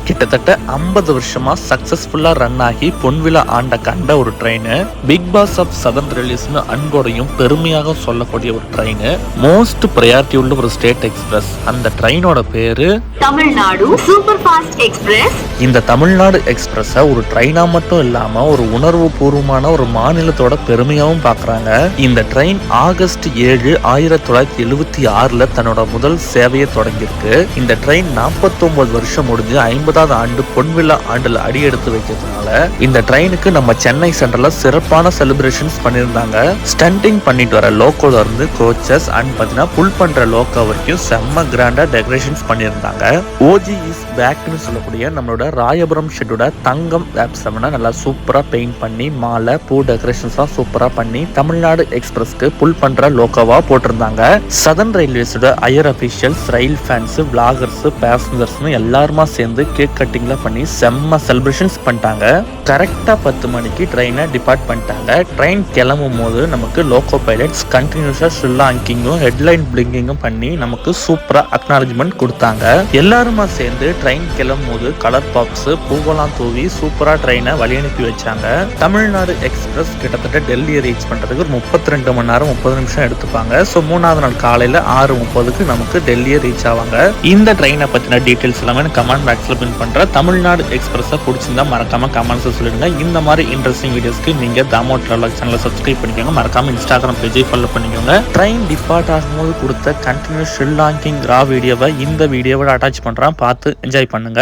கிட்டத்தட்ட 50 வருஷமா சக்சஸ்ஃபுல்லா ரன் ஆகி பொன்விழா ஆண்ட கண்ட ஒரு train. Big boss of southern ரிலீஸ்னு அன்போடையும் பெருமையாக சொல்லக்கூடிய ஒரு ட்ரெயின். மோஸ்ட் ப்ரையாரிட்டி உள்ள ஒரு ஸ்டேட் எக்ஸ்பிரஸ். அந்த ட்ரெயினோட பேரு தமிழ்நாடு சூப்பர் ஃபாஸ்ட் எக்ஸ்பிரஸ். இந்த தமிழ்நாடு எக்ஸ்பிரஸ ஒரு ட்ரெயினா மட்டும் இல்லாம ஒரு உணர்வு பூர்வமான ஒரு மாநிலத்தோட பெருமையாவும் பாக்குறாங்க. இந்த ட்ரெயின் ஆகஸ்ட் 7, 1976 தன்னோட முதல் சேவையை தொடங்கியிருக்கு. இந்த ட்ரெயின் 49 வருஷம் முடிஞ்சு 50வது ஆண்டு பொன்விழா ஆண்டுல அடி எடுத்து வைக்கிறதுனால இந்த ட்ரெயினுக்கு நம்ம சென்னை சென்ட்ரல்ல சிறப்பான செலிப்ரேஷன்ஸ் பண்ணியிருந்தாங்க. ஸ்டண்டிங் பண்ணிட்டு வர லோக்கோல இருந்து கோச்சஸ் அண்ட் பாத்தீங்கன்னா புல் பண்ற லோக்கோ வரைக்கும் செம்ம கிராண்டா டெக்கரேஷன்ஸ் பண்ணியிருந்தாங்க. ஓஜி இஸ் பேக்னு சொல்லக்கூடிய நம்மளோட ராயபுரம் ஷெட்டோட தங்கம் வேப்சம்னா நல்லா சூப்பரா பெயிண்ட் பண்ணி மாலை பூ டெக்கரேஷன்ஸ்லாம் சூப்பரா பண்ணி தமிழ்நாடு எக்ஸ்பிரஸ்க்கு புல் பண்ற லோகோவா போட்டிருந்தாங்க. சதர்ன் ரயில்வேஸோட ஹையர் அபிஷியல்ஸ், ரயில் ஃபேன்ஸ், விளாகர்ஸ், பேசஞ்சர்ஸ்னு எல்லாருமா சேர்ந்து கேக் கட்டிங்ல பண்ணி செம்ம செலிப்ரேஷன்ஸ் பண்ணிட்டாங்க. கரெக்டா 10 மணிக்கு ட்ரெயினை டிபார்ட் பண்ணிட்டாங்க. ட்ரெயின் கிளம்பும் போது நமக்கு லோகோ பைலட்ஸ் கண்டினியூஸா ஷில்லாங்கிங்கும் ஹெட்லைன் பிளிங்கிங்கும் பண்ணி நமக்கு சூப்பரா அக்னாலஜ்மெண்ட் கொடுத்தாங்க. எல்லாருமா சேர்ந்து ட்ரெயின் கிளம்பும் போது கலர் பாப்ஸ் பூவெல்லாம் தூவி சூப்பரா ட்ரெயினை வழி அனுப்பி வச்சாங்க. தமிழ்நாடு எக்ஸ்பிரஸ் கிட்டத்தட்ட டெல்லியை ரீச் பண்றதுக்கு ஒரு 32 மணி நேரம் 30 நிமிஷம் எடுத்துப்பாங்க. ஸோ 3வது நாள் காலையில 6:30க்கு நமக்கு டெல்லியை ரீச் ஆவாங்க. இந்த ட்ரெயினை பத்தின டீடைல்ஸ் எல்லாமே கமெண்ட் பாக்ஸ்ல பின் பண்றேன். தமிழ்நாடு எக்ஸ்பிரஸை பிடிச்சிருந்தா மறக்காம கமெண்ட்ஸ் சொல்லுங்க. இந்த மாதிரி இன்ட்ரெஸ்டிங் வீடியோஸ்க்கு நீங்க தாமோ டிராவல் சேனலை சப்ஸ்கிரைப் பண்ணிக்கோங்க. மறக்காம இன்ஸ்டாகிராம் பேஜை ஃபாலோ பண்ணிக்கோங்க. ட்ரெயின் டிபார்ட் ஆகும்போது கொடுத்த கண்டினியூஸ் ஷில்லாங்கிங் ரா வீடியோவை இந்த வீடியோவோட அட்டாச் பண்றேன். பார்த்து என்ஜாய் பண்ணுங்க.